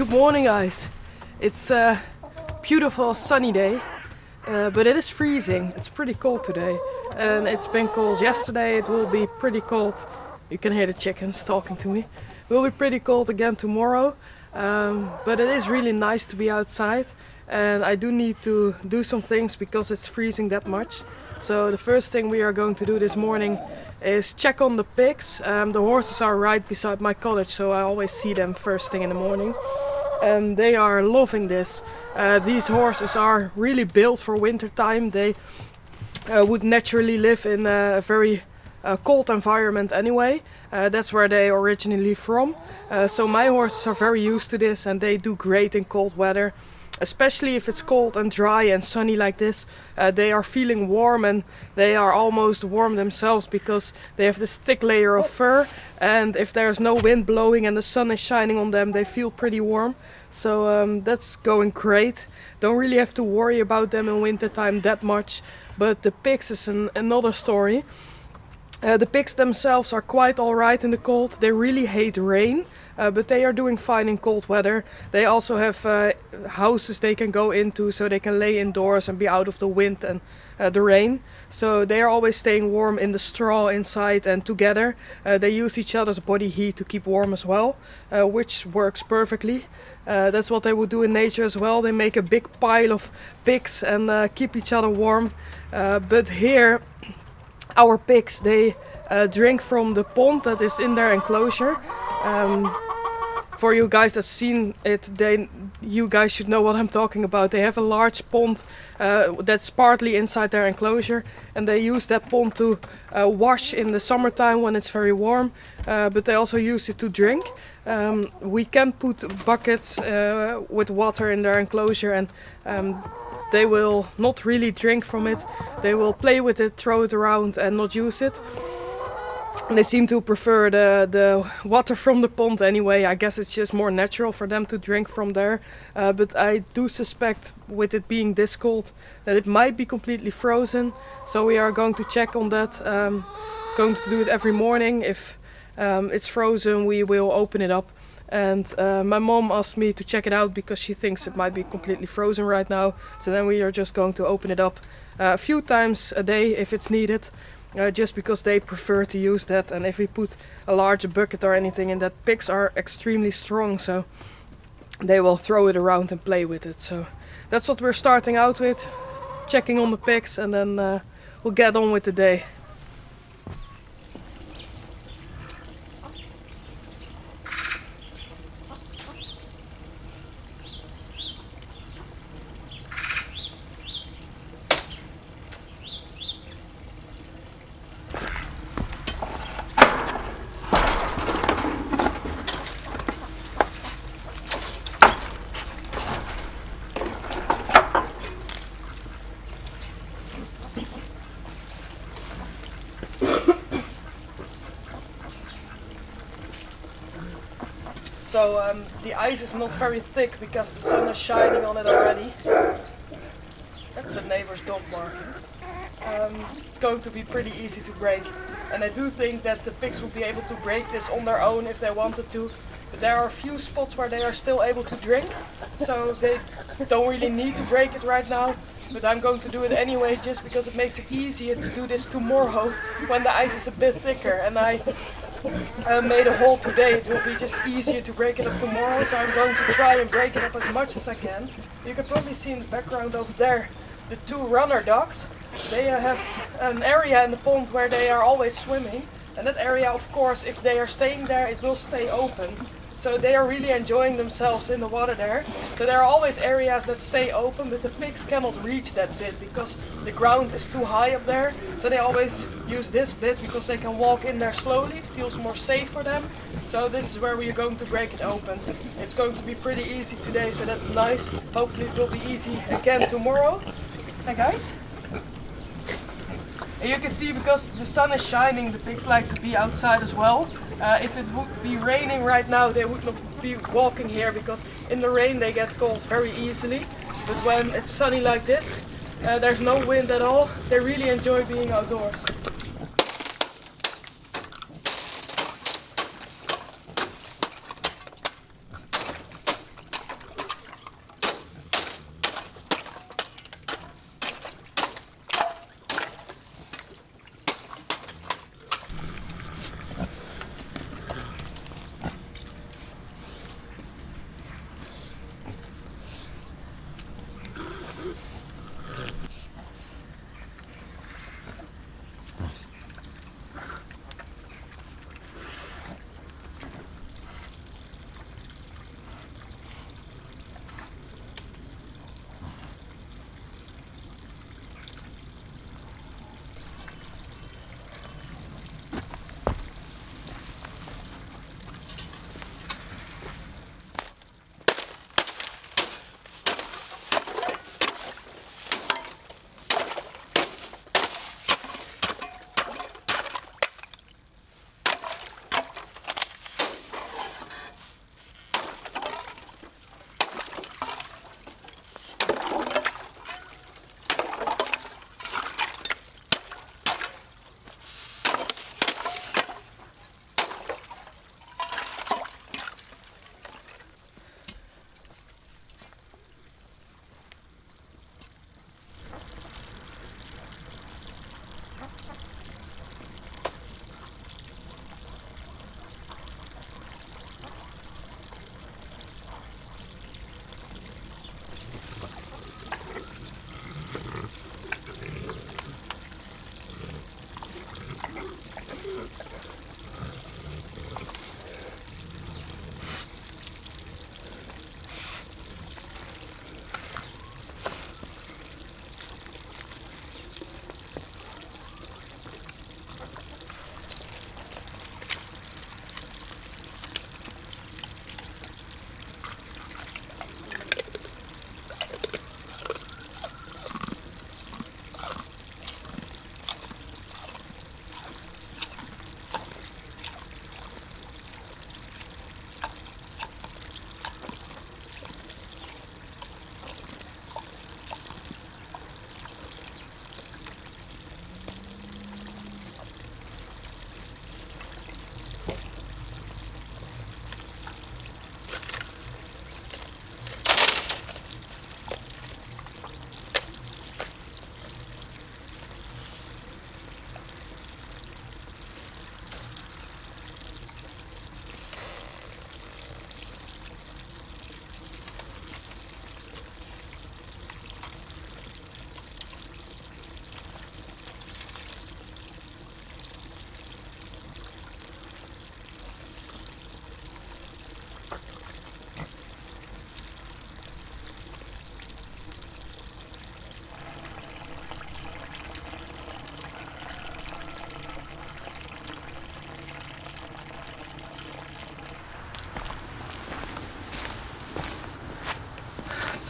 Good morning, guys. It's a beautiful sunny day, but it is freezing. It's pretty cold today, and it's been cold yesterday. It will be pretty cold. You can hear the chickens talking to me. It will be pretty cold again tomorrow, but it is really nice to be outside, and I do need to do some things because it's freezing that much. So the first thing we are going to do this morning is check on the pigs. The horses are right beside my cottage, so I always see them first thing in the morning. They are loving this. These horses are really built for winter time. They would naturally live in a very cold environment anyway. That's where they originally from. So my horses are very used to this, and they do great in cold weather. Especially if it's cold and dry and sunny like this, they are feeling warm, and they are almost warm themselves because they have this thick layer of fur, and if there's no wind blowing and the sun is shining on them, they feel pretty warm. So that's going great. Don't really have to worry about them in wintertime that much, but the pigs is another story. The pigs themselves are quite alright in the cold. They really hate rain, but they are doing fine in cold weather. They also have houses they can go into, so they can lay indoors and be out of the wind and the rain. So they are always staying warm in the straw inside and together. They use each other's body heat to keep warm as well, which works perfectly. That's what they would do in nature as well. They make a big pile of pigs and keep each other warm. But here, our pigs, they drink from the pond that is in their enclosure. For you guys that've seen it, you guys should know what I'm talking about. They have a large pond that's partly inside their enclosure, and they use that pond to wash in the summertime when it's very warm, but they also use it to drink. We can put buckets with water in their enclosure, and they will not really drink from it. They will play with it, throw it around and not use it. And they seem to prefer the water from the pond anyway. I guess it's just more natural for them to drink from there. But I do suspect, with it being this cold, that it might be completely frozen. So we are going to check on that. Going to do it every morning. If it's frozen, we will open it up. And my mom asked me to check it out because she thinks it might be completely frozen right now. So then we are just going to open it up a few times a day if it's needed. Just because they prefer to use that. And if we put a large bucket or anything in that, pigs are extremely strong, so they will throw it around and play with it. So that's what we're starting out with, checking on the pigs, and then we'll get on with the day. So the ice is not very thick because the sun is shining on it already. That's the neighbor's dog barking. It's going to be pretty easy to break. And I do think that the pigs will be able to break this on their own if they wanted to. But there are a few spots where they are still able to drink. So they don't really need to break it right now. But I'm going to do it anyway just because it makes it easier to do this tomorrow when the ice is a bit thicker. And I made a hole today. It will be just easier to break it up tomorrow, so I'm going to try and break it up as much as I can. You can probably see in the background over there the two runner dogs. They have an area in the pond where they are always swimming, and that area, of course, if they are staying there, it will stay open. So they are really enjoying themselves in the water there. So there are always areas that stay open, but the pigs cannot reach that bit because the ground is too high up there. So they always use this bit because they can walk in there slowly. It feels more safe for them. So this is where we are going to break it open. It's going to be pretty easy today, so that's nice. Hopefully it will be easy again tomorrow. Hi guys. And you can see, because the sun is shining, the pigs like to be outside as well. If it would be raining right now, they would not be walking here because in the rain they get cold very easily. But when it's sunny like this, there's no wind at all, they really enjoy being outdoors.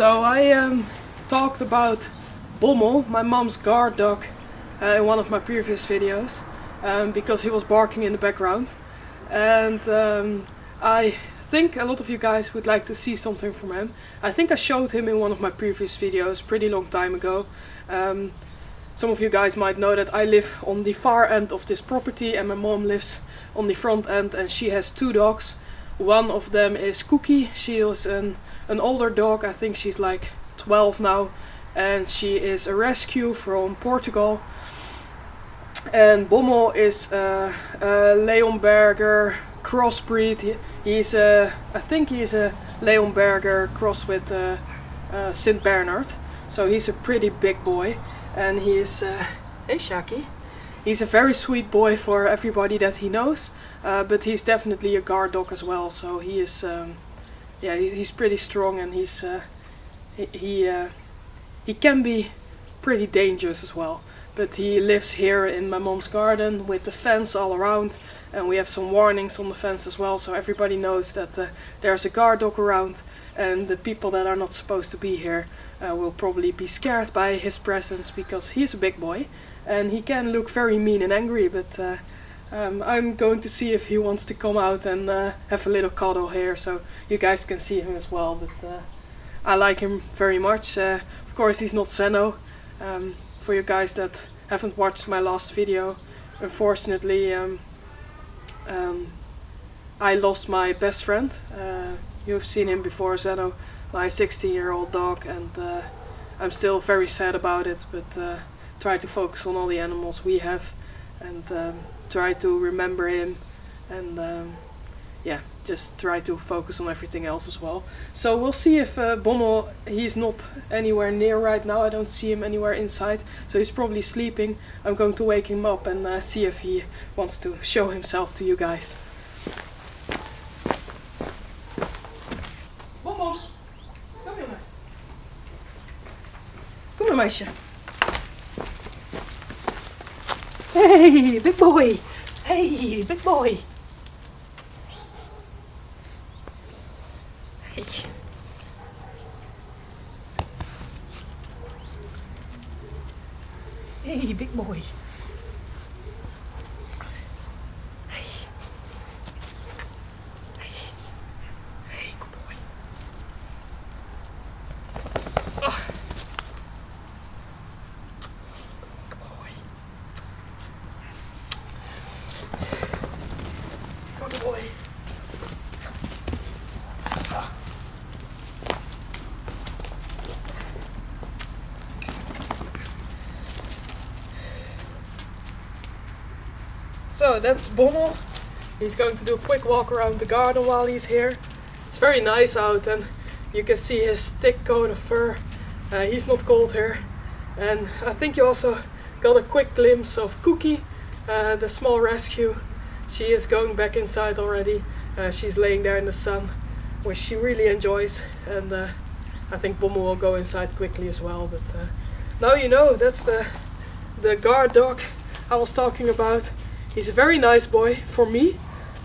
So I talked about Bommel, my mom's guard dog, in one of my previous videos because he was barking in the background, and I think a lot of you guys would like to see something from him. I think I showed him in one of my previous videos pretty long time ago. Some of you guys might know that I live on the far end of this property and my mom lives on the front end, and she has two dogs. One of them is Cookie. She is an older dog, I think she's like 12 now, and she is a rescue from Portugal. And Bommel is a Leonberger crossbreed. I think he's a Leonberger cross with St. Bernard. So he's a pretty big boy, and he's hey Shaki. He's a very sweet boy for everybody that he knows, but he's definitely a guard dog as well. So he is, yeah, he's pretty strong, and he can be pretty dangerous as well. But he lives here in my mom's garden with the fence all around, and we have some warnings on the fence as well, so everybody knows that there's a guard dog around, and the people that are not supposed to be here will probably be scared by his presence, because he's a big boy and he can look very mean and angry. But I'm going to see if he wants to come out and have a little cuddle here, so you guys can see him as well. But I like him very much. Of course he's not Zeno. For you guys that haven't watched my last video, unfortunately I lost my best friend. You've seen him before, Zeno, my 16-year-old dog, and I'm still very sad about it, but try to focus on all the animals we have, and try to remember him, and yeah, just try to focus on everything else as well. So we'll see if Bommel, he's not anywhere near right now. I don't see him anywhere inside, so he's probably sleeping. I'm going to wake him up and see if he wants to show himself to you guys. Bommel, kom hier maar. Kom maar, meisje. Hey, big boy. Hey, big boy. Hey. Hey, big boy. Hey. Hey. Hey, good boy. Oh. Good boy. Good boy. So that's Bommel. He's going to do a quick walk around the garden while he's here. It's very nice out, and you can see his thick coat of fur. He's not cold here. And I think you also got a quick glimpse of Cookie, the small rescue. She is going back inside already. She's laying there in the sun, which she really enjoys. And I think Bommel will go inside quickly as well. But now you know, that's the guard dog I was talking about. He's a very nice boy for me,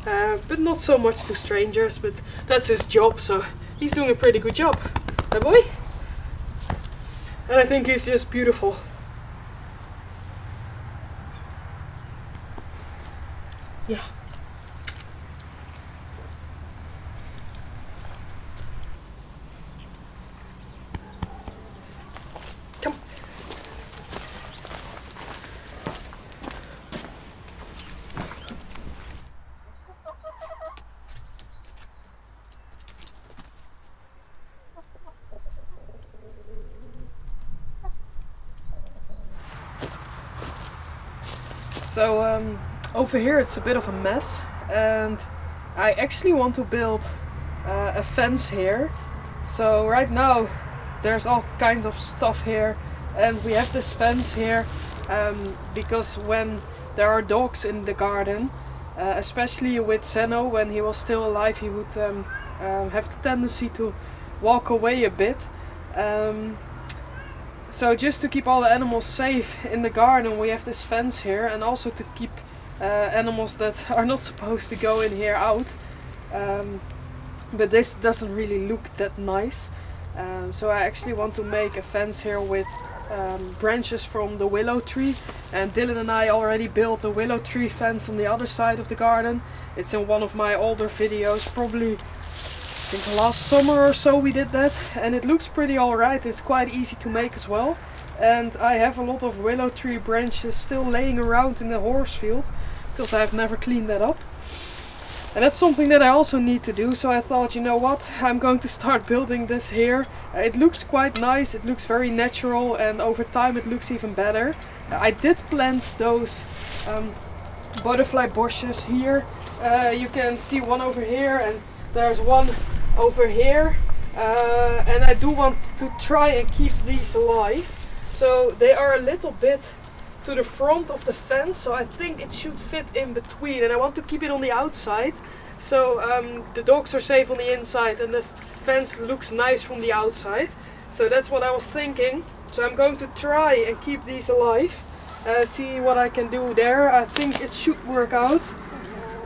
but not so much to strangers, but that's his job, so he's doing a pretty good job. That boy? And I think he's just beautiful. Yeah. Come. So over here it's a bit of a mess, and I actually want to build a fence here. So right now there's all kinds of stuff here, and we have this fence here because when there are dogs in the garden, especially with Zeno, when he was still alive, he would have the tendency to walk away a bit. So just to keep all the animals safe in the garden, we have this fence here, and also to keep animals that are not supposed to go in here out. But this doesn't really look that nice. So I actually want to make a fence here with branches from the willow tree, and Dylan and I already built a willow tree fence on the other side of the garden. It's in one of my older videos, probably I think last summer or so we did that, and it looks pretty alright. It's quite easy to make as well, and I have a lot of willow tree branches still laying around in the horse field because I've never cleaned that up. And that's something that I also need to do, so I thought, you know what, I'm going to start building this here. It looks quite nice, it looks very natural, and over time it looks even better. I did plant those butterfly bushes here. You can see one over here, and there's one over here. And I do want to try and keep these alive. So they are a little bit to the front of the fence, so I think it should fit in between, and I want to keep it on the outside, so the dogs are safe on the inside and the fence looks nice from the outside. So that's what I was thinking. So I'm going to try and keep these alive, see what I can do there. I think it should work out,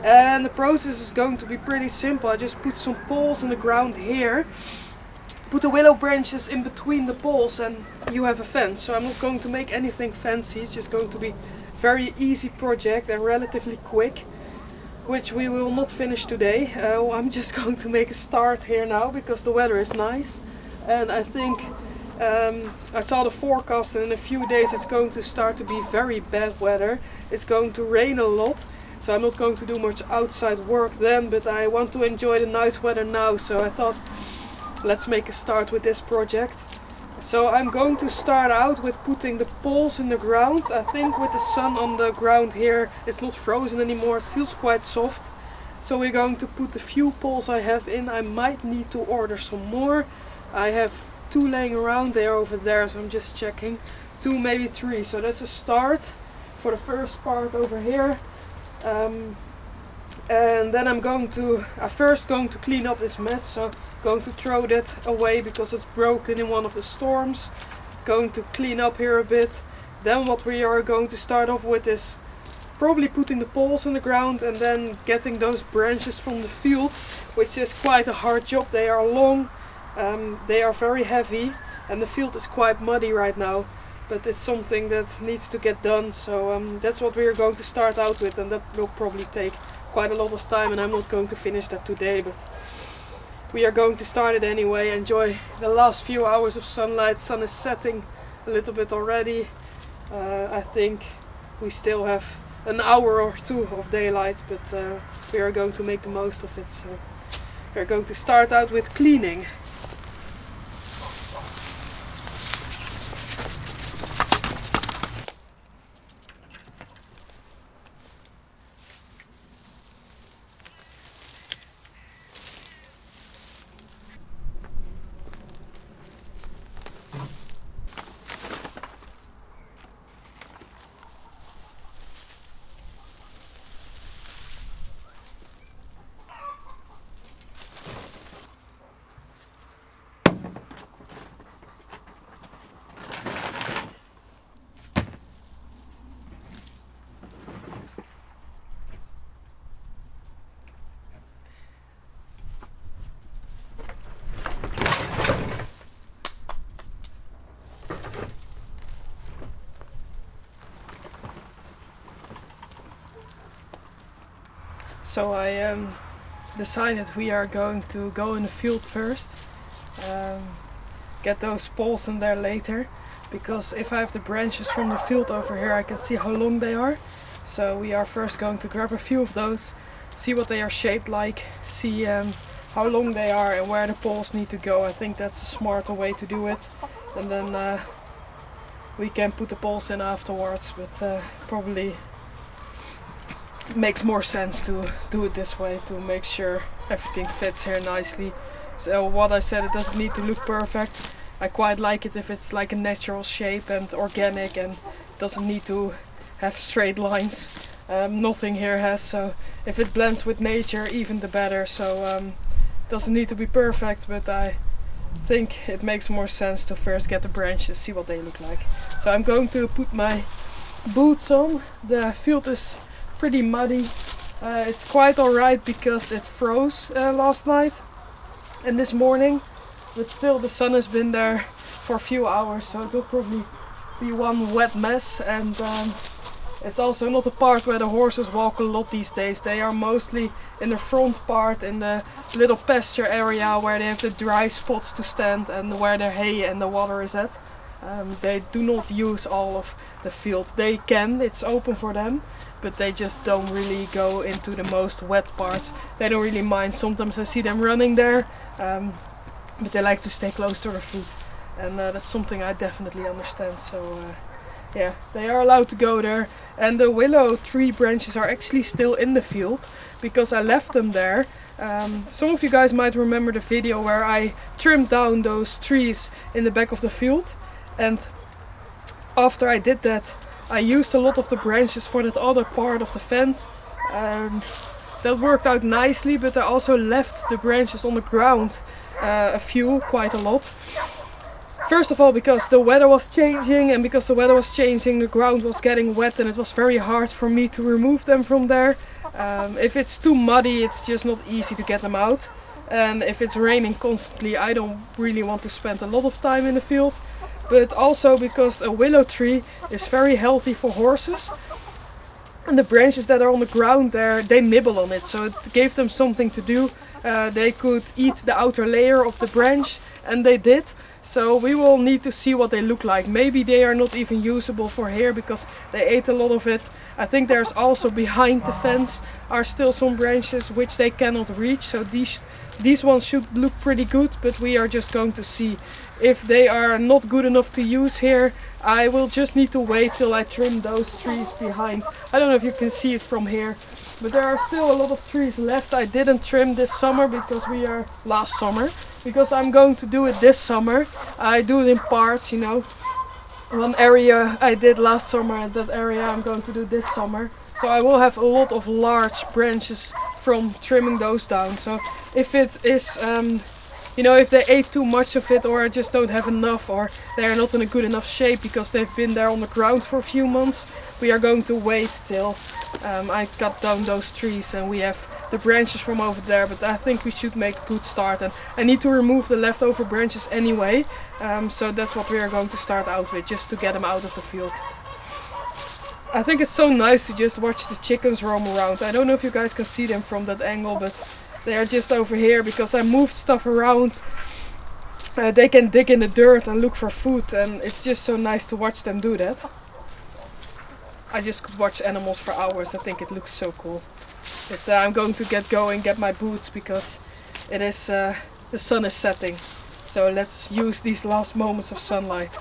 and the process is going to be pretty simple. I just put some poles in the ground here, put the willow branches in between the poles, and you have a fence. So I'm not going to make anything fancy, it's just going to be very easy project and relatively quick, which we will not finish today. I'm just going to make a start here now because the weather is nice, and I think I saw the forecast, and in a few days it's going to start to be very bad weather. It's going to rain a lot, so I'm not going to do much outside work then, but I want to enjoy the nice weather now, so I thought let's make a start with this project. So I'm going to start out with putting the poles in the ground. I think with the sun on the ground here it's not frozen anymore, it feels quite soft. So we're going to put the few poles I have in. I might need to order some more. I have 2 laying around, they are over there, so I'm just checking. 2, maybe 3, so that's a start for the first part over here. And then I'm first going to clean up this mess, so going to throw that away because it's broken in one of the storms. Going to clean up here a bit. Then what we are going to start off with is probably putting the poles in the ground and then getting those branches from the field, which is quite a hard job. They are long, they are very heavy, and the field is quite muddy right now, but it's something that needs to get done. So that's what we are going to start out with, and that will probably take quite a lot of time, and I'm not going to finish that today, but we are going to start it anyway. Enjoy the last few hours of sunlight. Sun is setting a little bit already. I think we still have an hour or 2 of daylight, but we are going to make the most of it. So we are going to start out with cleaning. So I decided we are going to go in the field first, get those poles in there later, because if I have the branches from the field over here I can see how long they are. So we are first going to grab a few of those, see what they are shaped like, see how long they are and where the poles need to go. I think that's a smarter way to do it, and then we can put the poles in afterwards, but probably makes more sense to do it this way to make sure everything fits here nicely. So what I said, it doesn't need to look perfect. I quite like it if it's like a natural shape and organic and doesn't need to have straight lines. Nothing here has, so if it blends with nature even the better. So doesn't need to be perfect, but I think it makes more sense to first get the branches, see what they look like. So I'm going to put my boots on. The field is pretty muddy. It's quite alright because it froze last night and this morning, but still the sun has been there for a few hours, so it will probably be one wet mess. And it's also not a part where the horses walk a lot these days. They are mostly in the front part, in the little pasture area where they have the dry spots to stand and where the hay and the water is at. They do not use all of the field. They can, it's open for them, but they just don't really go into the most wet parts. They don't really mind. Sometimes I see them running there, but they like to stay close to their food. And that's something I definitely understand. So yeah, they are allowed to go there. And the willow tree branches are actually still in the field because I left them there. Some of you guys might remember the video where I trimmed down those trees in the back of the field. And after I did that, I used a lot of the branches for that other part of the fence. That worked out nicely, but I also left the branches on the ground, quite a lot. First of all, because the weather was changing, and because the weather was changing, the ground was getting wet and it was very hard for me to remove them from there. If it's too muddy, it's just not easy to get them out. And if it's raining constantly, I don't really want to spend a lot of time in the field. But also because a willow tree is very healthy for horses. And the branches that are on the ground there, they nibble on it. So it gave them something to do. They could eat the outer layer of the branch, and they did. So we will need to see what they look like. Maybe they are not even usable for here because they ate a lot of it. I think there's also behind the fence are still some branches which they cannot reach. So these ones should look pretty good, but we are just going to see. If they are not good enough to use here, I will just need to wait till I trim those trees behind. I don't know if you can see it from here, but there are still a lot of trees left. I didn't trim this summer because last summer, because I'm going to do it this summer. I do it in parts, you know. One area I did last summer, and that area I'm going to do this summer. So I will have a lot of large branches from trimming those down. So if it is, if they ate too much of it, or I just don't have enough, or they are not in a good enough shape because they've been there on the ground for a few months, we are going to wait till I cut down those trees and we have the branches from over there. But I think we should make a good start, and I need to remove the leftover branches anyway. So that's what we are going to start out with, just to get them out of the field. I think it's so nice to just watch the chickens roam around. I don't know if you guys can see them from that angle, but they are just over here because I moved stuff around. They can dig in the dirt and look for food, and it's just so nice to watch them do that. I just could watch animals for hours. I think it looks so cool. But I'm going to get going, get my boots, because it is the sun is setting. So let's use these last moments of sunlight.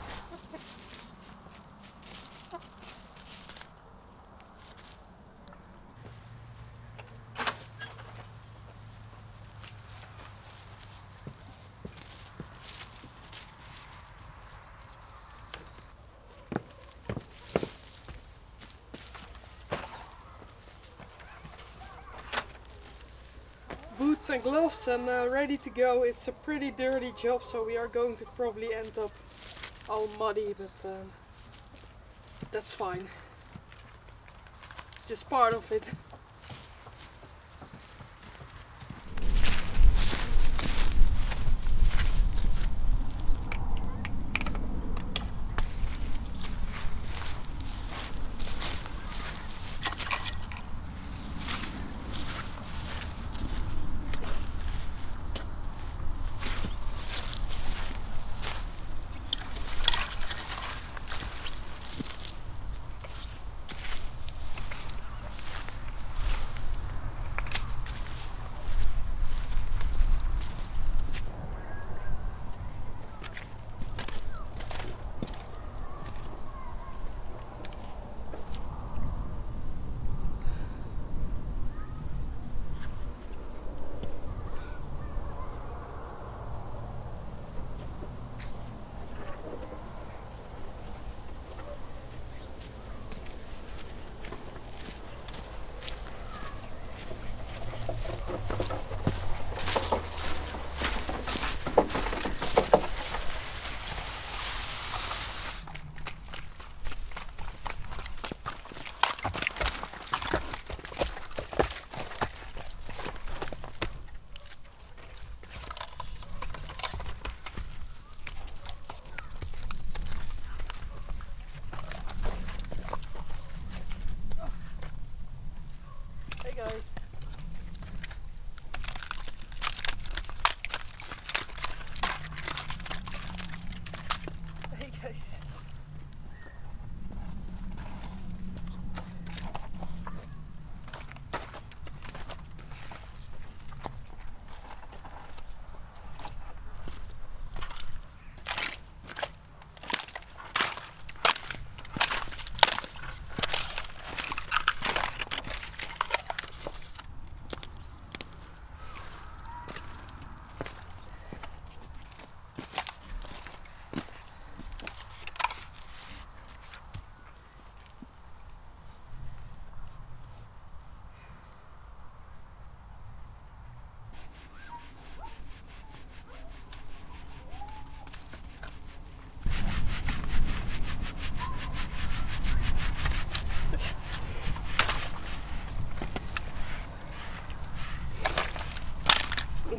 Boots and gloves and ready to go. It's a pretty dirty job, so we are going to probably end up all muddy, but that's fine. Just part of it.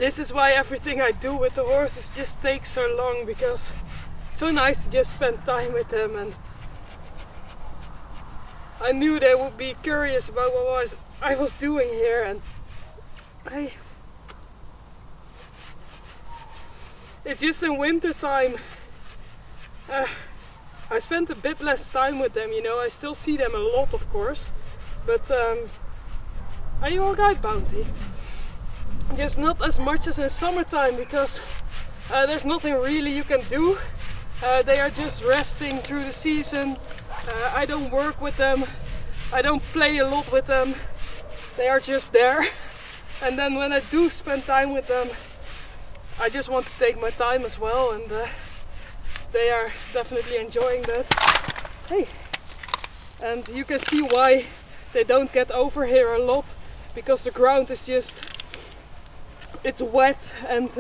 this is why everything I do with the horses just takes so long, because it's so nice to just spend time with them. And I knew they would be curious about what I was doing here, and it's just in winter time I spent a bit less time with them, you know. I still see them a lot, of course, but are you alright, Bounty? Just not as much as in summertime, because there's nothing really you can do. They are just resting through the season. I don't work with them, I don't play a lot with them, they are just there. And then when I do spend time with them, I just want to take my time as well, and they are definitely enjoying that. Hey! And you can see why they don't get over here a lot, because the ground is just, it's wet, and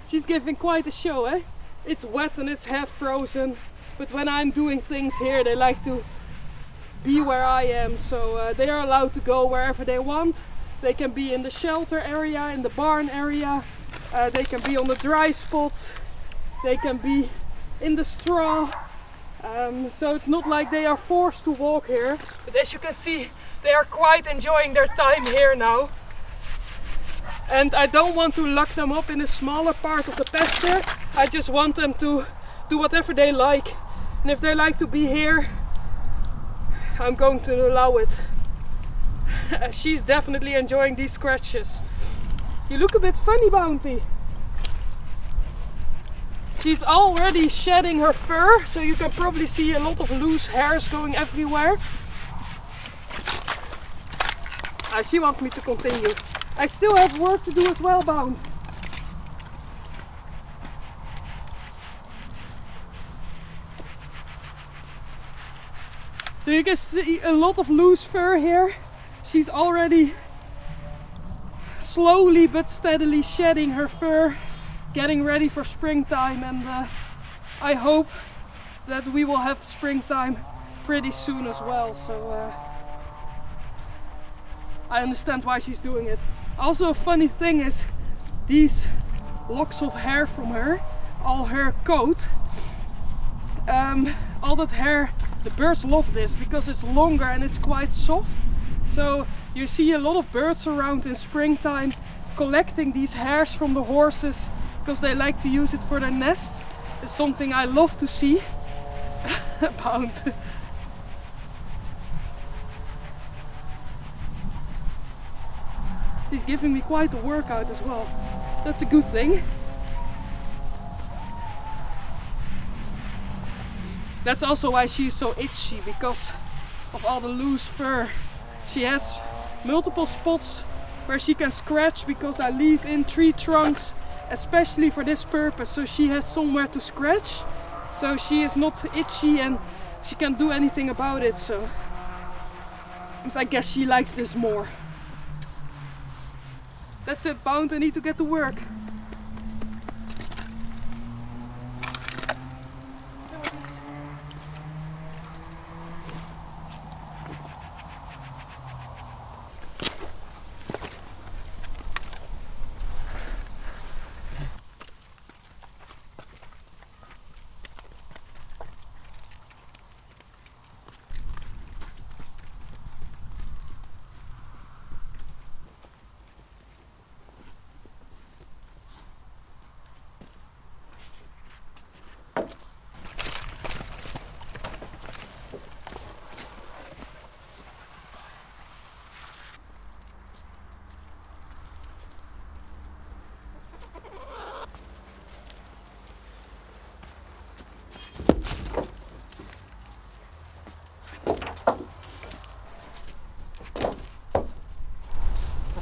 she's giving quite a show, eh? It's wet and it's half frozen, but when I'm doing things here, they like to be where I am, so they are allowed to go wherever they want. They can be in the shelter area, in the barn area, they can be on the dry spots, they can be in the straw, so it's not like they are forced to walk here. But as you can see, they are quite enjoying their time here now. And I don't want to lock them up in a smaller part of the pasture. I just want them to do whatever they like. And if they like to be here, I'm going to allow it. She's definitely enjoying these scratches. You look a bit funny, Bounty. She's already shedding her fur, so you can probably see a lot of loose hairs going everywhere. She wants me to continue. I still have work to do as well, Bound. So you can see a lot of loose fur here. She's already slowly but steadily shedding her fur, getting ready for springtime, and I hope that we will have springtime pretty soon as well. So I understand why she's doing it. Also, a funny thing is these locks of hair from her, all her coat, all that hair, the birds love this because it's longer and it's quite soft. So you see a lot of birds around in springtime collecting these hairs from the horses because they like to use it for their nests. It's something I love to see. Pound. He's giving me quite a workout as well. That's a good thing. That's also why she's so itchy, because of all the loose fur. She has multiple spots where she can scratch because I leave in tree trunks especially for this purpose, so she has somewhere to scratch. So she is not itchy and she can't do anything about it. So but I guess she likes this more. That's it, Bound. I need to get to work.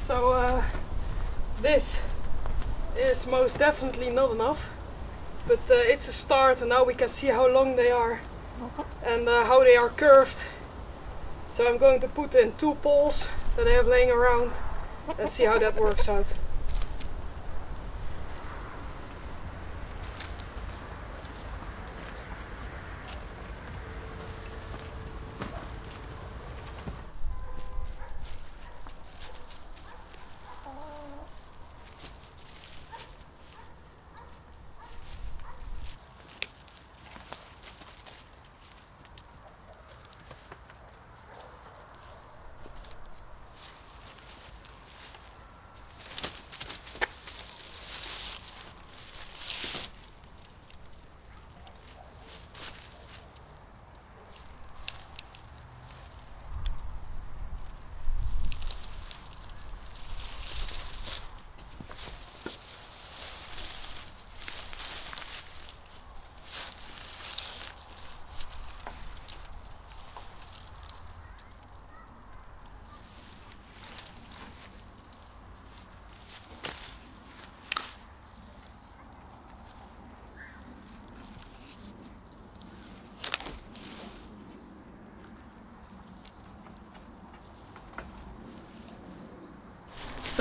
So this is most definitely not enough, but it's a start, and now we can see how long they are and how they are curved. So I'm going to put in 2 poles that I have laying around and see how that works out.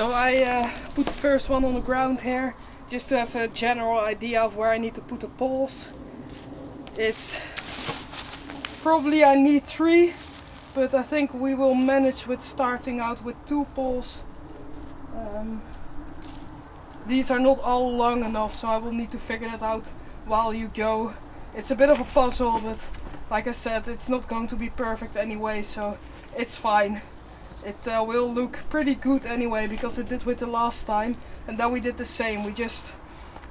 So I put the first one on the ground here, just to have a general idea of where I need to put the poles. It's probably I need 3, but I think we will manage with starting out with 2 poles. These are not all long enough, so I will need to figure that out while you go. It's a bit of a puzzle, but like I said, it's not going to be perfect anyway, so it's fine. It will look pretty good anyway, because it did with the last time, and then we did the same. We just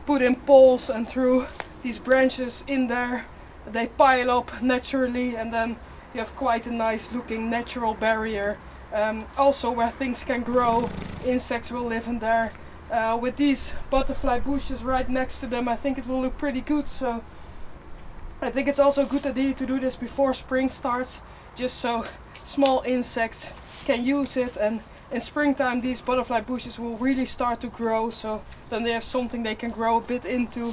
put in poles and threw these branches in there. They pile up naturally, and then you have quite a nice looking natural barrier. Also where things can grow, insects will live in there. With these butterfly bushes right next to them, I think it will look pretty good. So I think it's also a good idea to do this before spring starts, just so small insects can use it, and in springtime these butterfly bushes will really start to grow, so then they have something they can grow a bit into.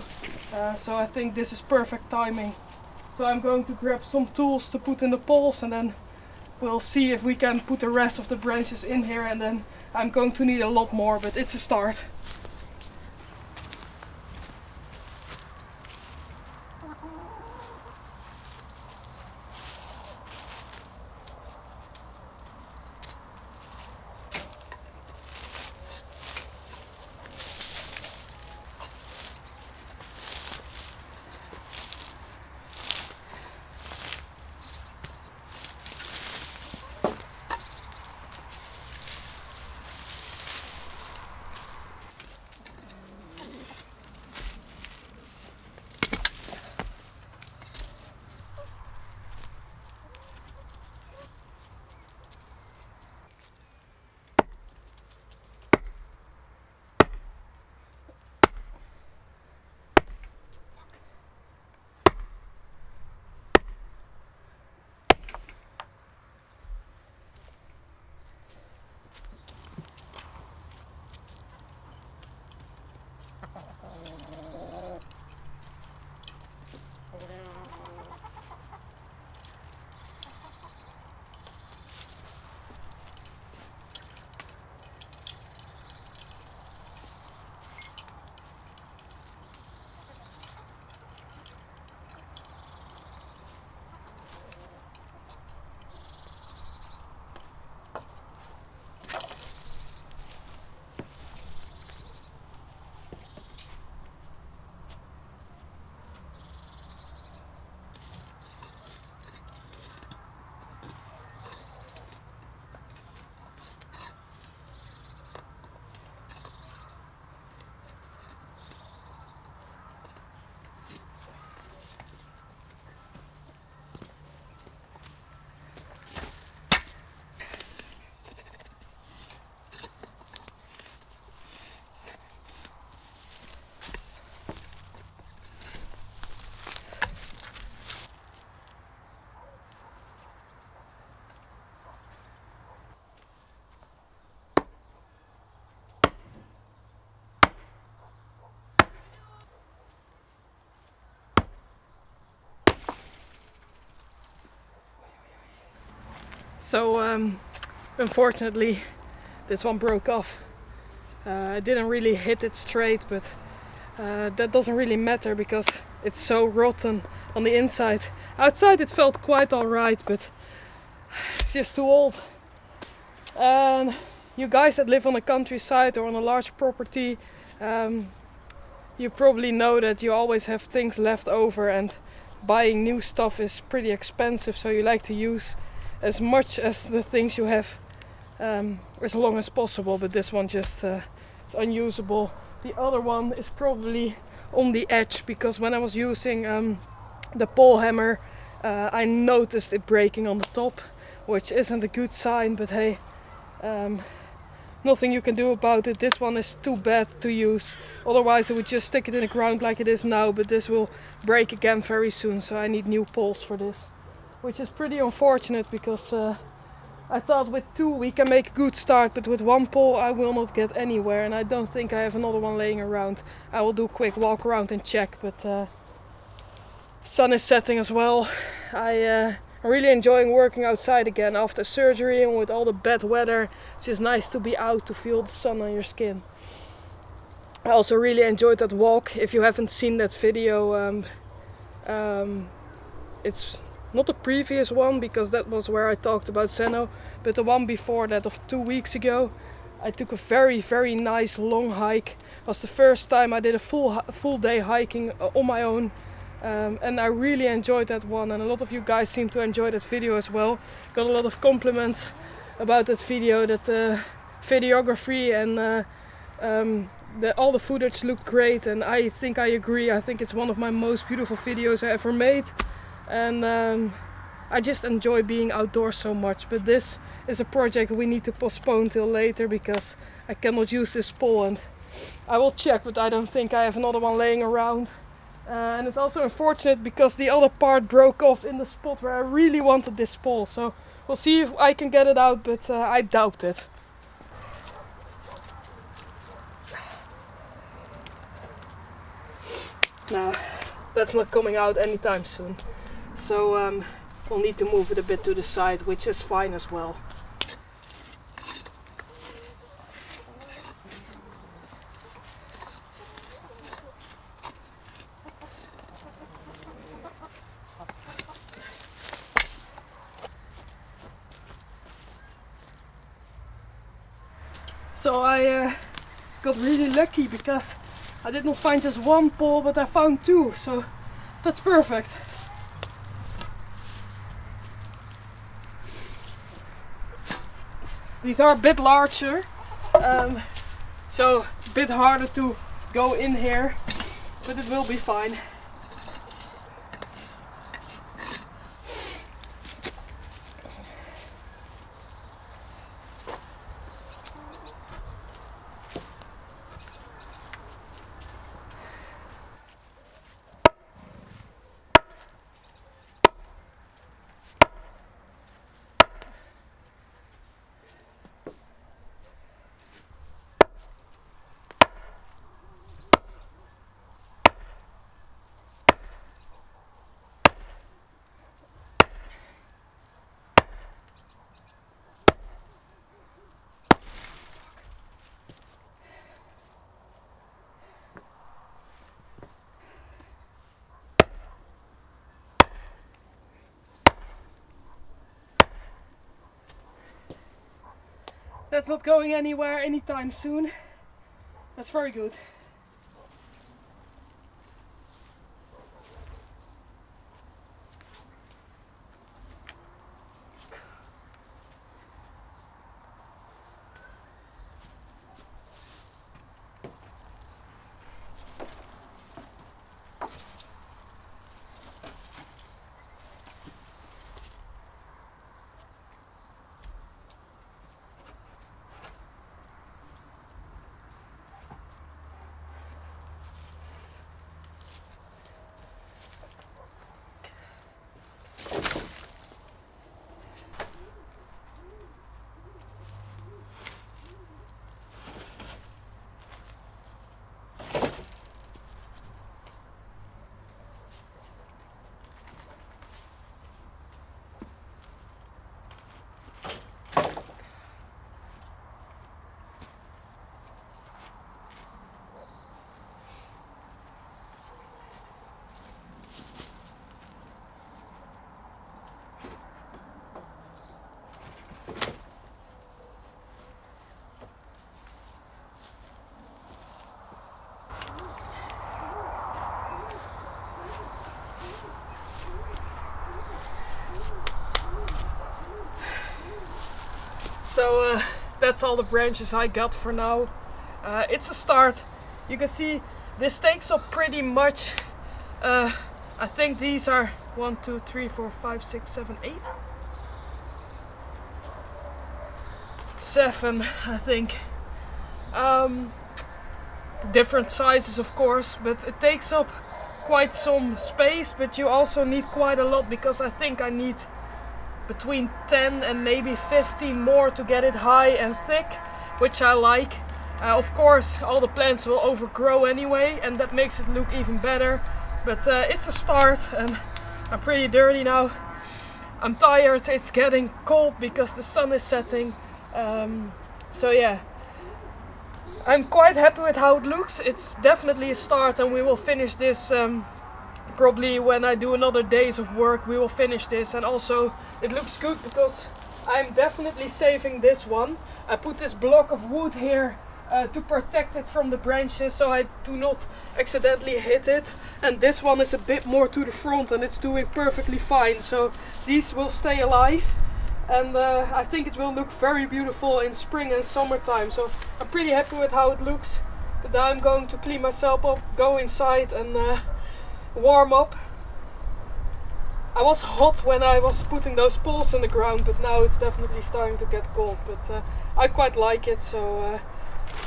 So I think this is perfect timing. So I'm going to grab some tools to put in the poles, and then we'll see if we can put the rest of the branches in here, and then I'm going to need a lot more, but it's a start. So unfortunately this one broke off. I didn't really hit it straight, but that doesn't really matter because it's so rotten on the inside. Outside it felt quite alright, but it's just too old. You guys that live on the countryside or on a large property, you probably know that you always have things left over, and buying new stuff is pretty expensive, so you like to use as much as the things you have as long as possible, but this one just is unusable. The other one is probably on the edge, because when I was using the pole hammer I noticed it breaking on the top, which isn't a good sign, but hey, nothing you can do about it. This one is too bad to use, otherwise I would just stick it in the ground like it is now, but this will break again very soon, so I need new poles for this, which is pretty unfortunate because I thought with 2 we can make a good start, but with 1 pole I will not get anywhere, and I don't think I have another one laying around. I will do a quick walk around and check, but sun is setting as well. I I'm really enjoying working outside again after surgery, and with all the bad weather it's just nice to be out to feel the sun on your skin. I also really enjoyed that walk. If you haven't seen that video, it's not the previous one because that was where I talked about Zeno, but the one before that of 2 weeks ago. I took a very nice long hike. It was the first time I did a full day hiking on my own, and I really enjoyed that one, and a lot of you guys seem to enjoy that video as well. Got a lot of compliments about that video, that the videography and all the footage looked great, and I think I agree. I think it's one of my most beautiful videos I ever made, and I just enjoy being outdoors so much. But this is a project we need to postpone till later because I cannot use this pole, and I will check, but I don't think I have another one laying around. And it's also unfortunate because the other part broke off in the spot where I really wanted this pole, so we'll see if I can get it out, but I doubt it. Now, that's not coming out anytime soon, so we'll need to move it a bit to the side, which is fine as well. So I got really lucky because I did not find just one pole, but I found two, so that's perfect. These are a bit larger, so a bit harder to go in here, but it will be fine. That's not going anywhere anytime soon. That's very good. So that's all the branches I got for now. It's a start. You can see this takes up pretty much. I think these are 1, 2, 3, 4, 5, 6, 7, 8. 7, I think. Different sizes, of course, but it takes up quite some space, but you also need quite a lot because I think I need between 10 and maybe 15 more to get it high and thick, which I like. Of course, all the plants will overgrow anyway, and that makes it look even better, but it's a start, and I'm pretty dirty now. I'm tired, it's getting cold because the sun is setting. So yeah, I'm quite happy with how it looks. It's definitely a start, and we will finish this probably when I do another days of work. We will finish this, and also it looks good because I'm definitely saving this one. I put this block of wood here to protect it from the branches so I do not accidentally hit it, and this one is a bit more to the front and it's doing perfectly fine, so these will stay alive, and I think it will look very beautiful in spring and summertime. So I'm pretty happy with how it looks, but now I'm going to clean myself up, go inside and warm up. I was hot when I was putting those poles in the ground, but now it's definitely starting to get cold, but I quite like it, so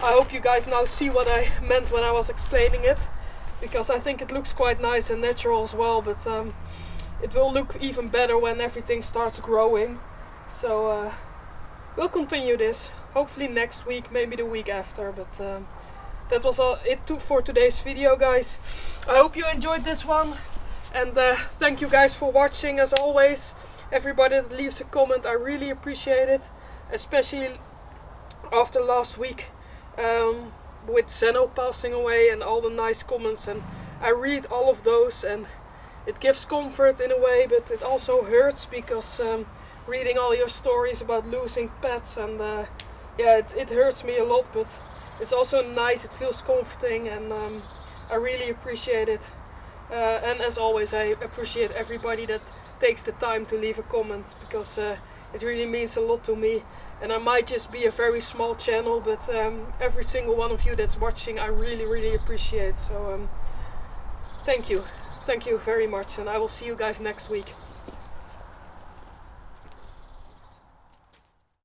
I hope you guys now see what I meant when I was explaining it, because I think it looks quite nice and natural as well, but it will look even better when everything starts growing. So we'll continue this, hopefully next week, maybe the week after, but that was all it for today's video, guys. I hope you enjoyed this one, and thank you guys for watching as always. Everybody that leaves a comment, I really appreciate it, especially after last week with Zeno passing away and all the nice comments, and I read all of those and it gives comfort in a way, but it also hurts because reading all your stories about losing pets, and yeah, it hurts me a lot, but it's also nice, it feels comforting, and I really appreciate it. And as always, I appreciate everybody that takes the time to leave a comment, because it really means a lot to me. And I might just be a very small channel, but every single one of you that's watching, I really, really appreciate. So thank you very much, and I will see you guys next week.